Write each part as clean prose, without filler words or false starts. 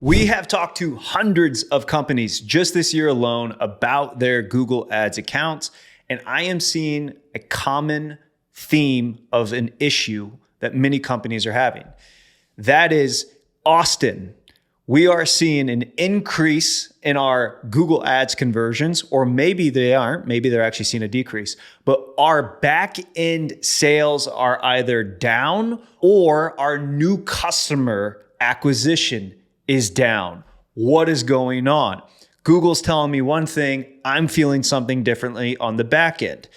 We have talked to hundreds of companies just this year alone about their Google Ads accounts, and I am seeing a common theme of an issue that many companies are having. That is, Austin, we are seeing an increase in our Google Ads conversions, or maybe they aren't, maybe they're actually seeing a decrease, but our back end sales are either down or our new customer acquisition is down. What is going on? Google's telling me one thing, I'm feeling something differently on the back end.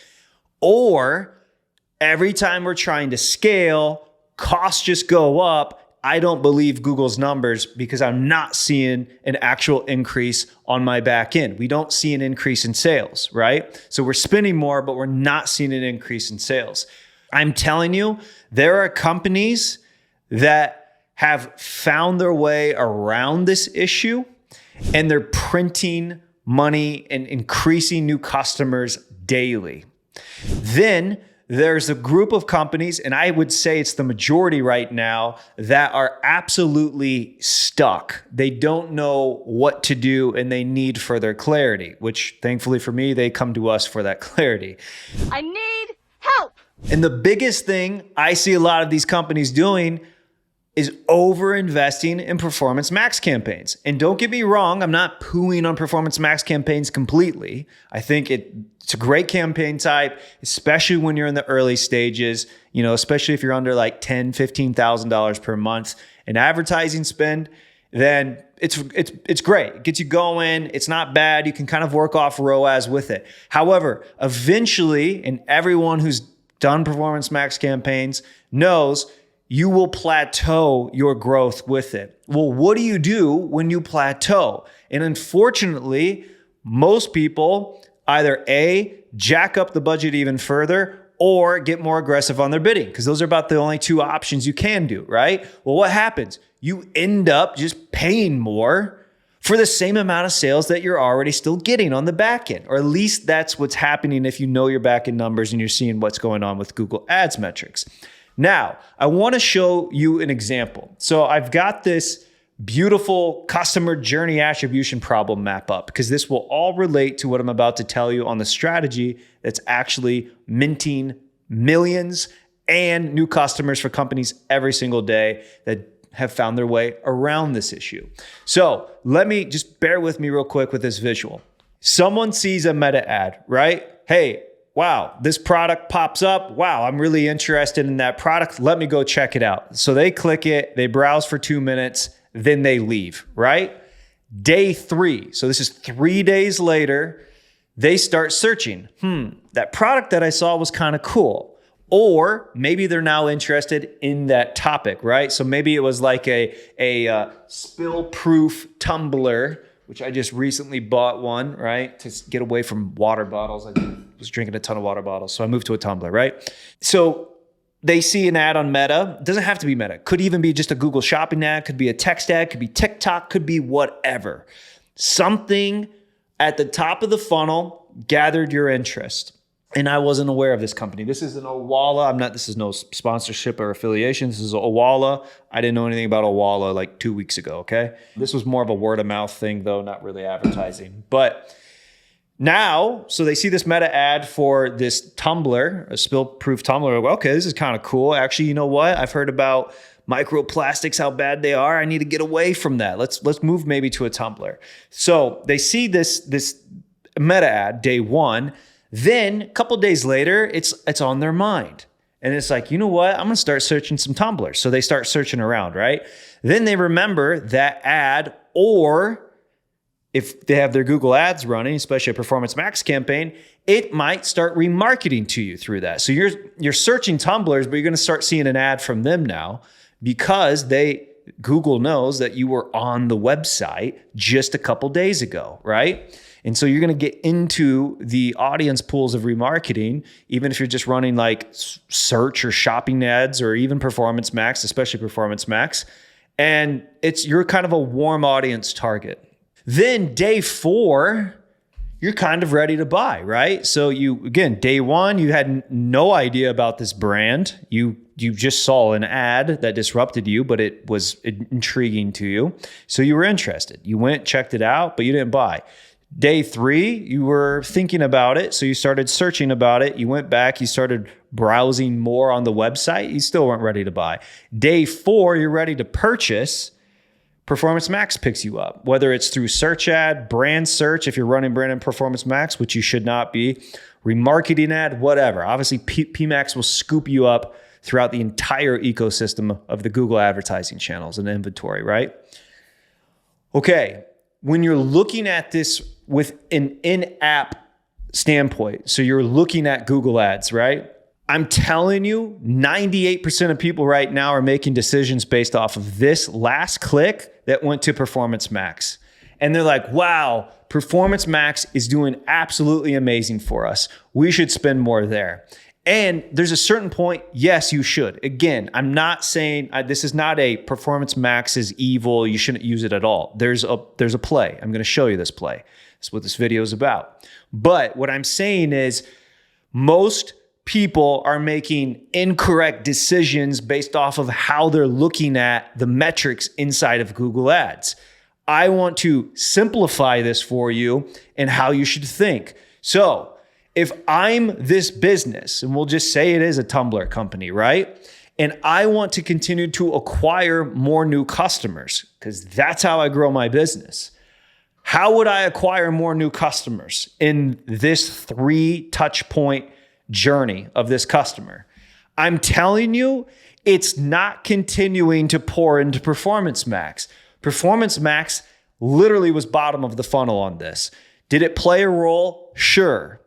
Or every time we're trying to scale, costs just go up. I don't believe Google's numbers because I'm not seeing an actual increase on my back end. We don't see an increase in sales, right? So we're spending more, but we're not seeing an increase in sales. I'm telling you, there are companies that have found their way around this issue, and they're printing money and increasing new customers daily. Then there's a group of companies, and I would say it's the majority right now, that are absolutely stuck. They don't know what to do, and they need further clarity, which thankfully for me, they come to us for that clarity. I need help. And the biggest thing I see a lot of these companies doing is over-investing in Performance Max campaigns. And don't get me wrong, I'm not pooing on Performance Max campaigns completely. I think it's a great campaign type, especially when you're in the early stages, especially if you're under like $10,000, $15,000 per month in advertising spend, then it's great. It gets you going. It's not bad. You can kind of work off ROAS with it. However, eventually, and everyone who's done Performance Max campaigns knows, you will plateau your growth with it. Well, what do you do when you plateau? And unfortunately, most people either A, jack up the budget even further, or get more aggressive on their bidding, because those are about the only two options you can do, right? Well, what happens? You end up just paying more for the same amount of sales that you're already still getting on the back end, or at least that's what's happening if you know your back end numbers and you're seeing what's going on with Google Ads metrics. Now, I want to show you an example. So I've got this beautiful customer journey attribution problem map up, because this will all relate to what I'm about to tell you on the strategy that's actually minting millions and new customers for companies every single day that have found their way around this issue. So let me just bear with me real quick with this visual. Someone sees a meta ad, right? Hey, wow, this product pops up. Wow, I'm really interested in that product. Let me go check it out. So they click it, they browse for 2 minutes, then they leave, right? Day 3, so this is 3 days later, they start searching. That product that I saw was kind of cool. Or maybe they're now interested in that topic, right? So maybe it was like a spill-proof tumbler, which I just recently bought one, right? To get away from water bottles. I was drinking a ton of water bottles, so I moved to a tumbler, right? So they see an ad on Meta. It doesn't have to be Meta. Could even be just a Google Shopping ad, could be a text ad, could be TikTok, could be whatever. Something at the top of the funnel gathered your interest. And I wasn't aware of this company. This is an Owala. This is no sponsorship or affiliation. This is Owala. I didn't know anything about Owala like 2 weeks ago, okay? This was more of a word of mouth thing though, not really advertising. But now, so they see this meta ad for this tumbler, a spill-proof tumbler. Well, okay, this is kind of cool. Actually, you know what? I've heard about microplastics, how bad they are. I need to get away from that. Let's move maybe to a tumbler. So they see this meta ad day 1. Then a couple days later, it's on their mind. And it's like, you know what? I'm going to start searching some tumblers. So they start searching around, right? Then they remember that ad, or if they have their Google Ads running, especially a Performance Max campaign, it might start remarketing to you through that. So you're searching tumblers, but you're going to start seeing an ad from them now, because Google knows that you were on the website just a couple days ago, right? And so you're going to get into the audience pools of remarketing, even if you're just running like search or shopping ads, or even Performance Max, especially Performance Max. And you're kind of a warm audience target. Then day 4, you're kind of ready to buy, right? So day 1, you had no idea about this brand. You you just saw an ad that disrupted you, but it was intriguing to you. So you were interested. You went, checked it out, but you didn't buy. Day 3, you were thinking about it. So you started searching about it. You went back, you started browsing more on the website. You still weren't ready to buy. Day 4, you're ready to purchase. Performance Max picks you up, whether it's through search ad, brand search, if you're running brand and Performance Max, which you should not be, remarketing ad, whatever. Obviously, PMax will scoop you up throughout the entire ecosystem of the Google advertising channels and inventory, right? Okay, when you're looking at this with an in-app standpoint, so you're looking at Google Ads, right? I'm telling you, 98% of people right now are making decisions based off of this last click that went to Performance Max. And they're like, wow, Performance Max is doing absolutely amazing for us. We should spend more there. And there's a certain point, yes, you should. Again, I'm not saying this is not a Performance Max is evil. You shouldn't use it at all. There's a play. I'm going to show you this play. That's what this video is about. But what I'm saying is most people are making incorrect decisions based off of how they're looking at the metrics inside of Google Ads. I want to simplify this for you and how you should think. So if I'm this business, and we'll just say it is a Tumblr company, right? And I want to continue to acquire more new customers because that's how I grow my business. How would I acquire more new customers in this 3 touch point journey of this customer? I'm telling you, it's not continuing to pour into Performance Max. Performance Max literally was bottom of the funnel on this. Did it play a role? Sure.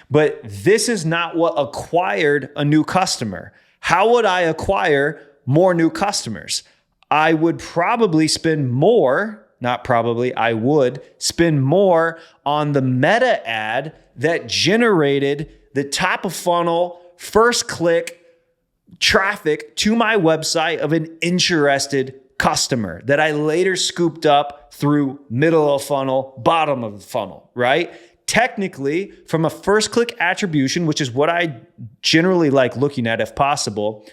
But this is not what acquired a new customer. How would I acquire more new customers? I would probably spend more, not probably, I would spend more on the meta ad that generated the top of funnel, first click traffic to my website of an interested customer that I later scooped up through middle of funnel, bottom of the funnel, right? Technically, from a first click attribution, which is what I generally like looking at if possible,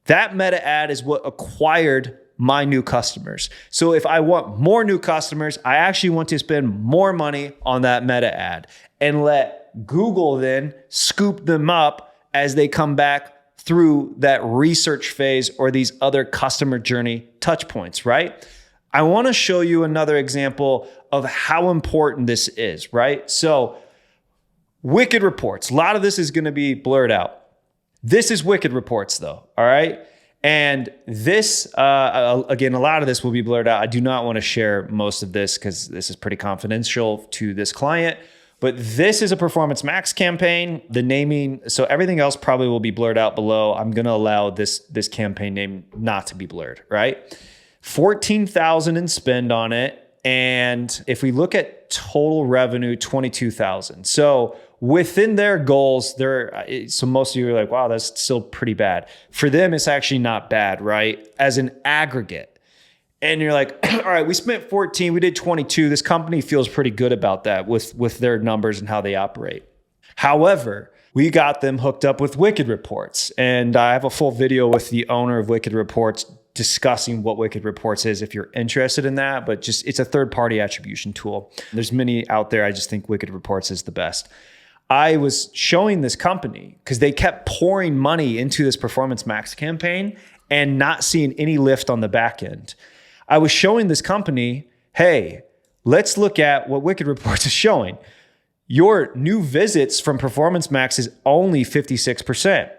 that meta ad is what acquired my new customers. So if I want more new customers, I actually want to spend more money on that meta ad and let Google then scoop them up as they come back through that research phase or these other customer journey touch points, right? I want to show you another example of how important this is, right? So Wicked Reports, a lot of this is going to be blurred out. This is Wicked Reports though, all right? And this, again, a lot of this will be blurred out. I do not want to share most of this because this is pretty confidential to this client. But this is a Performance Max campaign. The naming, so everything else probably will be blurred out below. I'm going to allow this campaign name not to be blurred, right? 14,000 in spend on it. And if we look at total revenue, 22,000. So within their goals, so most of you are like, wow, that's still pretty bad. For them, it's actually not bad, right? As an aggregate. And you're like, all right, we spent 14, we did 22. This company feels pretty good about that with their numbers and how they operate. However, we got them hooked up with Wicked Reports. And I have a full video with the owner of Wicked Reports discussing what Wicked Reports is if you're interested in that, but just it's a third-party attribution tool. There's many out there. I just think Wicked Reports is the best. I was showing this company because they kept pouring money into this Performance Max campaign and not seeing any lift on the back end. I was showing this company, hey, let's look at what Wicked Reports is showing. Your new visits from Performance Max is only 56%.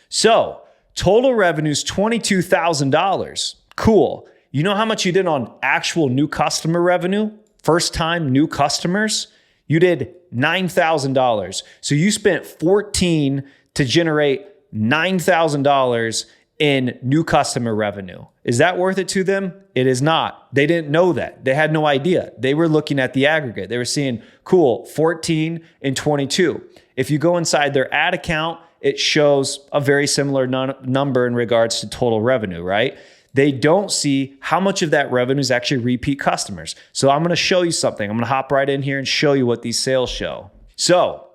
So total revenue is $22,000. Cool. You know how much you did on actual new customer revenue? First time new customers? You did $9,000. So you spent 14 to generate $9,000 in new customer revenue. Is that worth it to them? It is not. They didn't know that. They had no idea. They were looking at the aggregate. They were seeing, cool, 14 and 22. If you go inside their ad account, it shows a very similar number in regards to total revenue, right? They don't see how much of that revenue is actually repeat customers. So I'm going to show you something. I'm going to hop right in here and show you what these sales show. So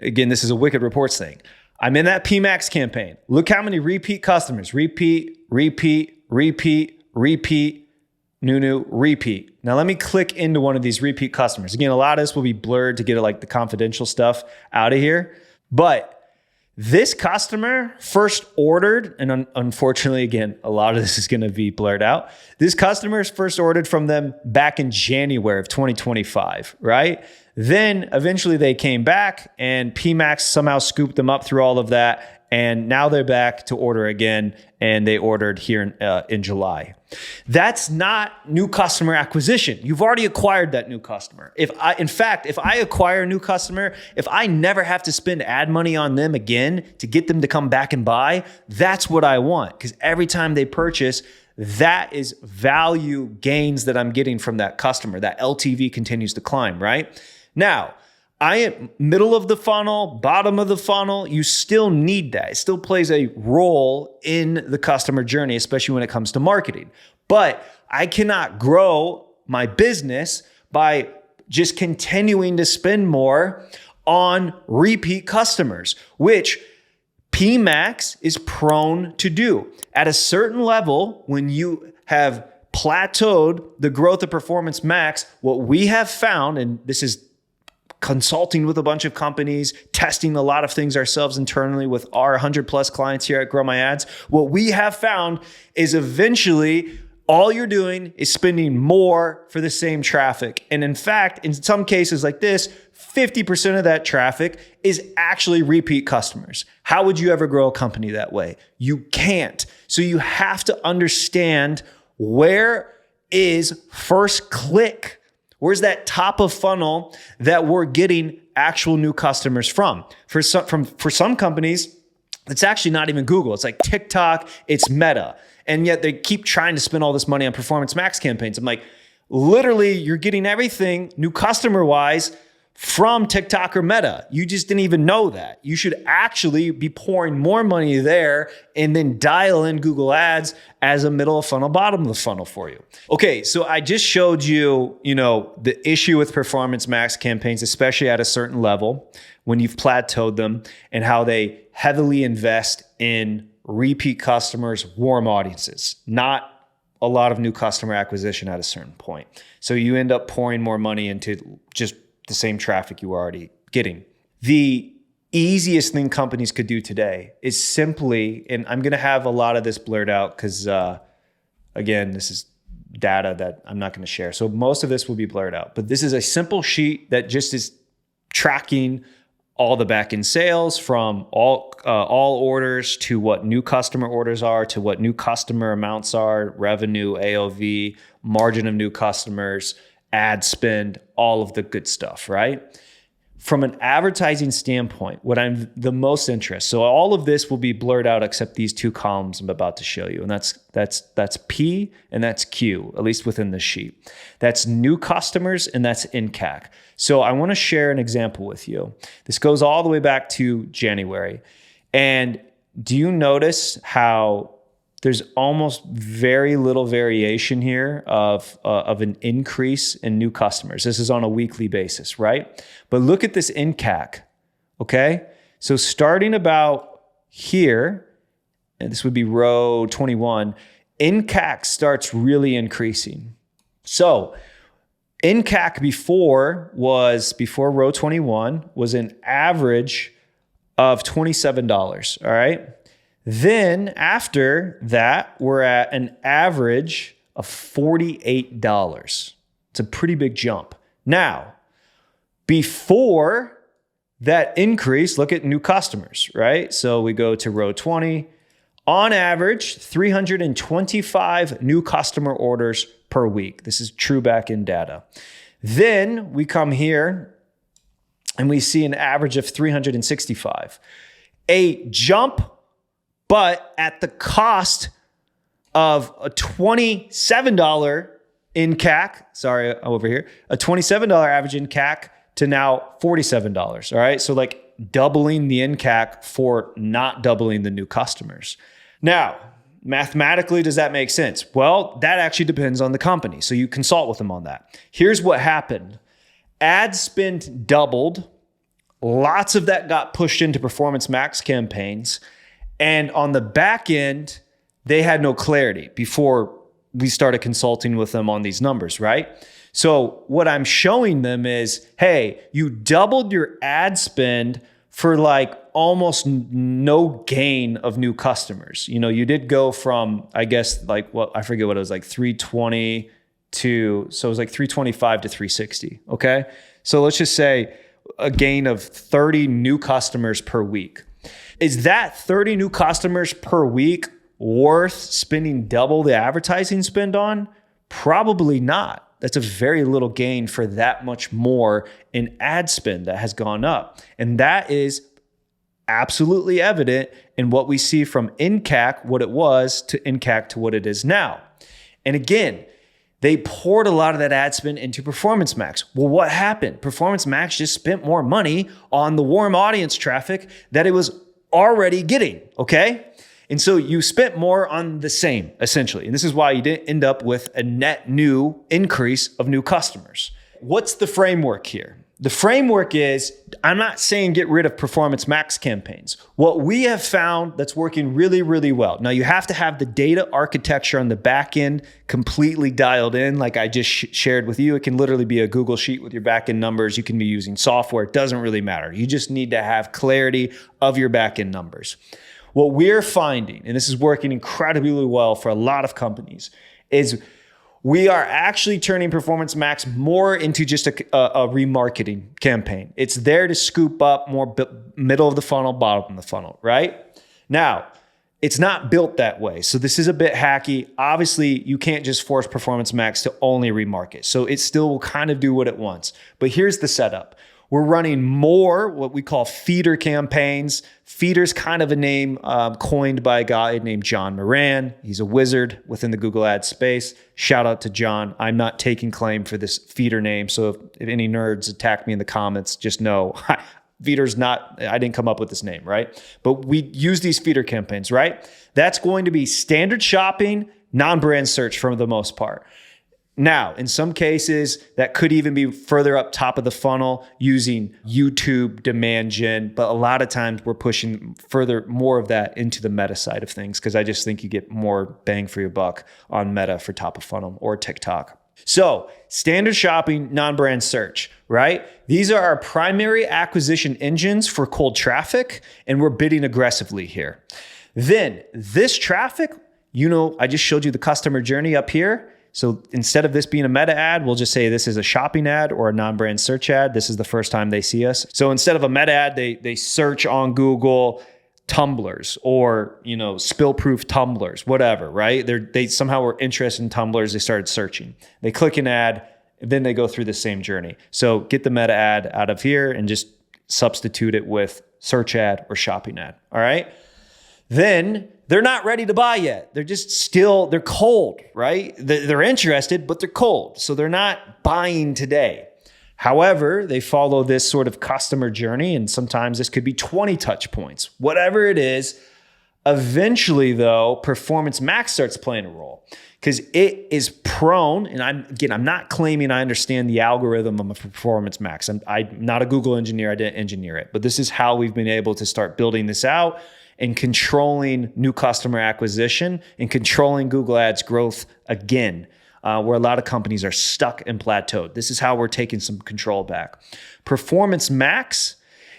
again, this is a Wicked Reports thing. I'm in that PMAX campaign. Look how many repeat customers. Repeat, repeat, repeat, repeat, new, repeat. Now let me click into one of these repeat customers. Again, a lot of this will be blurred to get like the confidential stuff out of here. But this customer first ordered, and unfortunately, again, a lot of this is going to be blurred out. This customer first ordered from them back in January of 2025, right? Then eventually they came back and PMAX somehow scooped them up through all of that. And now they're back to order again, and they ordered here in July. That's not new customer acquisition. You've already acquired that new customer. If I acquire a new customer, if I never have to spend ad money on them again to get them to come back and buy, that's what I want. Because every time they purchase, that is value gains that I'm getting from that customer. That LTV continues to climb, right? Now, I am middle of the funnel, bottom of the funnel. You still need that. It still plays a role in the customer journey, especially when it comes to marketing. But I cannot grow my business by just continuing to spend more on repeat customers, which PMAX is prone to do. At a certain level, when you have plateaued the growth of Performance Max, what we have found, and this is consulting with a bunch of companies, testing a lot of things ourselves internally with our 100 plus clients here at Grow My Ads. What we have found is eventually all you're doing is spending more for the same traffic. And in fact, in some cases like this, 50% of that traffic is actually repeat customers. How would you ever grow a company that way? You can't. So you have to understand where is first click. Where's that top of funnel that we're getting actual new customers from? For some companies, it's actually not even Google. It's like TikTok, it's Meta. And yet they keep trying to spend all this money on Performance Max campaigns. I'm like, literally, you're getting everything new customer-wise from TikTok or Meta. You just didn't even know that. You should actually be pouring more money there and then dial in Google Ads as a middle of funnel, bottom of the funnel for you. Okay, so I just showed you, the issue with Performance Max campaigns, especially at a certain level when you've plateaued them, and how they heavily invest in repeat customers, warm audiences, not a lot of new customer acquisition at a certain point. So you end up pouring more money into just the same traffic you were already getting. The easiest thing companies could do today is simply, and I'm going to have a lot of this blurred out because, again, this is data that I'm not going to share. So most of this will be blurred out, but this is a simple sheet that just is tracking all the back-end sales from all orders to what new customer orders are, to what new customer amounts are, revenue, AOV, margin of new customers, ad spend, all of the good stuff, right? From an advertising standpoint, what I'm the most interested, so all of this will be blurred out except these two columns I'm about to show you. And that's P and that's Q, at least within this sheet. That's new customers and that's NCAC. So I want to share an example with you. This goes all the way back to January. And do you notice how there's almost very little variation here of an increase in new customers? This is on a weekly basis, right? But look at this NCAC, okay? So starting about here, and this would be row 21, NCAC starts really increasing. So NCAC before row 21 was an average of $27, all right? Then after that, we're at an average of $48. It's a pretty big jump. Now, before that increase, look at new customers, right? So we go to row 20. On average, 325 new customer orders per week. This is true back-end data. Then we come here and we see an average of 365. A jump, but at the cost of a $27 in CAC, sorry, over here, a $27 average in CAC to now $47, all right? So like doubling the NCAC for not doubling the new customers. Now, mathematically, does that make sense? Well, that actually depends on the company. So you consult with them on that. Here's what happened. Ad spend doubled Lots of that got pushed into Performance Max campaigns. And on the back end, they had no clarity before we started consulting with them on these numbers, right? So what I'm showing them is, hey, you doubled your ad spend for like almost no gain of new customers. You know, you did go from, I guess, like I forget what it was, like 320 so it was like 325 to 360. Okay. So let's just say a gain of 30 new customers per week. Is that 30 new customers per week worth spending double the advertising spend on? Probably not. That's a very little gain for that much more in ad spend that has gone up. And that is absolutely evident in what we see from NCAC, what it was, to NCAC to what it is now. And again, they poured a lot of that ad spend into Performance Max. Well, what happened? Performance Max just spent more money on the warm audience traffic that it was already getting, okay? And so you spent more on the same, essentially. And this is why you didn't end up with a net new increase of new customers. What's the framework here? The framework is, I'm not saying get rid of Performance Max campaigns. What we have found that's working really, really well. Now you have to have the data architecture on the back end completely dialed in. Like I just shared with you, it can literally be a Google sheet with your back end numbers. You can be using software. It doesn't really matter. You just need to have clarity of your back end numbers. What we're finding, and this is working incredibly well for a lot of companies, is we are actually turning Performance Max more into just a remarketing campaign. It's there to scoop up more middle of the funnel, bottom of the funnel, right? Now, it's not built that way. So this is a bit hacky. Obviously, you can't just force Performance Max to only remarket. So it still will kind of do what it wants. But here's the setup. We're running more what we call feeder campaigns. Feeder's kind of a name coined by a guy named John Moran. He's a wizard within the Google Ads space. Shout out to John. I'm not taking claim for this feeder name. So if any nerds attack me in the comments, just know feeder's not, I didn't come up with this name, right? But we use these feeder campaigns, right? That's going to be standard shopping, non-brand search for the most part. Now, in some cases, that could even be further up top of the funnel using YouTube demand gen. But a lot of times we're pushing more of that into the Meta side of things because I just think you get more bang for your buck on Meta for top of funnel or TikTok. So standard shopping, non-brand search, right? These are our primary acquisition engines for cold traffic, and we're bidding aggressively here. Then this traffic, I just showed you the customer journey up here. So instead of this being a Meta ad, we'll just say this is a shopping ad or a non-brand search ad. This is the first time they see us. So instead of a Meta ad, they search on Google tumblers or, spill-proof tumblers, whatever, right? They somehow were interested in tumblers. They started searching. They click an ad, and then they go through the same journey. So get the Meta ad out of here and just substitute it with search ad or shopping ad, all right? Then they're not ready to buy yet. They're cold, right? They're interested, but they're cold. So they're not buying today. However, they follow this sort of customer journey, and sometimes this could be 20 touch points. Whatever it is, eventually though, Performance Max starts playing a role because it is prone, and I'm not claiming I understand the algorithm of Performance Max. I'm not a Google engineer. I didn't engineer it, but this is how we've been able to start building this out and controlling new customer acquisition and controlling Google Ads growth again, where a lot of companies are stuck and plateaued. This is how we're taking some control back. Performance Max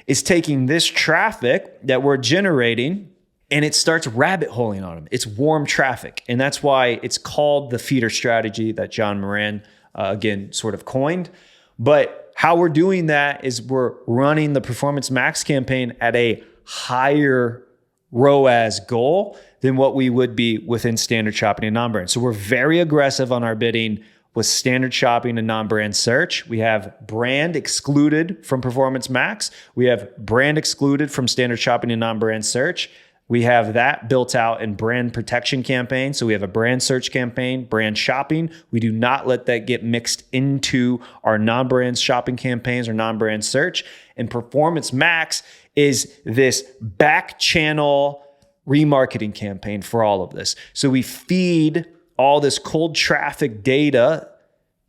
is taking this traffic that we're generating and it starts rabbit holing on them. It's warm traffic. And that's why it's called the feeder strategy that John Moran, again, sort of coined. But how we're doing that is we're running the Performance Max campaign at a higher ROAS goal than what we would be within standard shopping and non-brand. So we're very aggressive on our bidding with standard shopping and non-brand search. We have brand excluded from Performance Max. We have brand excluded from standard shopping and non-brand search. We have that built out in brand protection campaign. So we have a brand search campaign, brand shopping. We do not let that get mixed into our non-brand shopping campaigns or non-brand search. And Performance Max is this back channel remarketing campaign for all of this. So we feed all this cold traffic data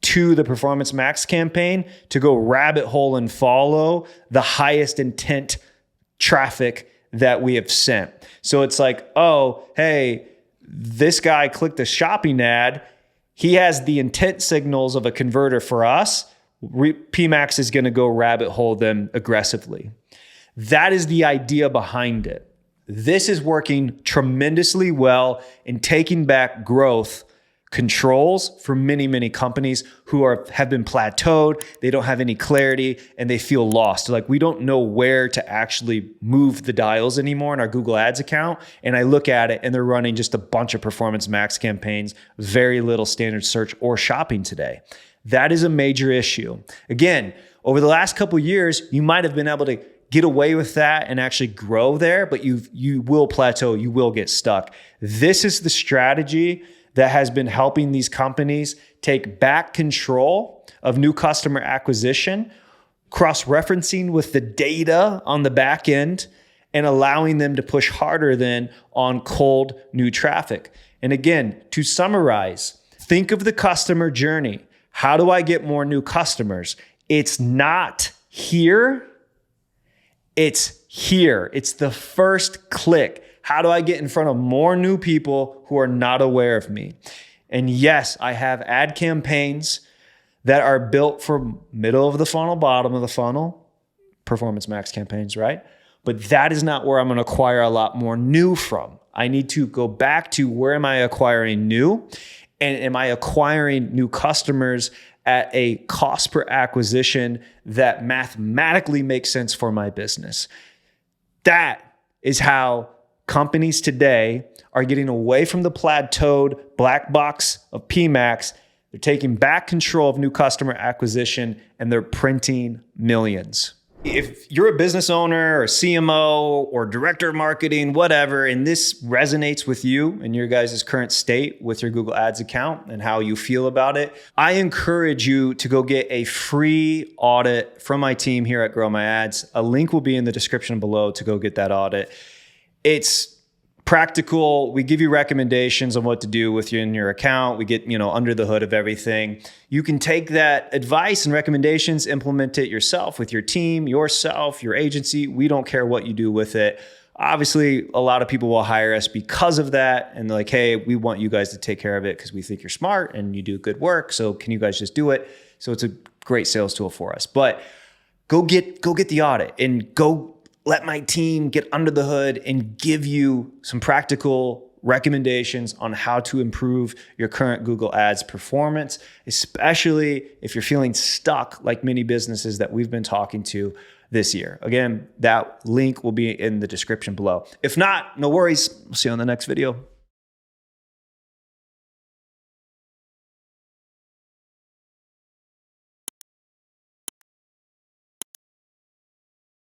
to the Performance Max campaign to go rabbit hole and follow the highest intent traffic that we have sent. So it's like, oh, hey, this guy clicked a shopping ad. He has the intent signals of a converter for us. PMax is going to go rabbit hole them aggressively. That is the idea behind it. This is working tremendously well in taking back growth controls for many, many companies who have been plateaued. They don't have any clarity and they feel lost. Like, we don't know where to actually move the dials anymore in our Google Ads account. And I look at it and they're running just a bunch of Performance Max campaigns, very little standard search or shopping today. That is a major issue. Again, over the last couple of years, you might have been able to get away with that and actually grow there, but you will plateau, you will get stuck. This is the strategy that has been helping these companies take back control of new customer acquisition, cross-referencing with the data on the back end, and allowing them to push harder than on cold new traffic. And again, to summarize, think of the customer journey. How do I get more new customers? It's not here. It's here. It's the first click. How do I get in front of more new people who are not aware of me? And yes, I have ad campaigns that are built for middle of the funnel, bottom of the funnel, Performance Max campaigns, right? But that is not where I'm going to acquire a lot more new from. I need to go back to where am I acquiring new? And am I acquiring new customers at a cost per acquisition that mathematically makes sense for my business? That is how companies today are getting away from the plateaued black box of PMax. They're taking back control of new customer acquisition and they're printing millions. If you're a business owner or CMO or director of marketing, whatever, and this resonates with you and your guys' current state with your Google Ads account and how you feel about it, I encourage you to go get a free audit from my team here at Grow My Ads. A link will be in the description below to go get that audit. It's practical. We give you recommendations on what to do with you in your account. We get, under the hood of everything. You can take that advice and recommendations, implement it yourself with your team, yourself, your agency. We don't care what you do with it. Obviously, a lot of people will hire us because of that. And they're like, hey, we want you guys to take care of it because we think you're smart and you do good work. So can you guys just do it? So it's a great sales tool for us. But go get the audit and go let my team get under the hood and give you some practical recommendations on how to improve your current Google Ads performance, especially if you're feeling stuck like many businesses that we've been talking to this year. Again, that link will be in the description below. If not, no worries. We'll see you on the next video.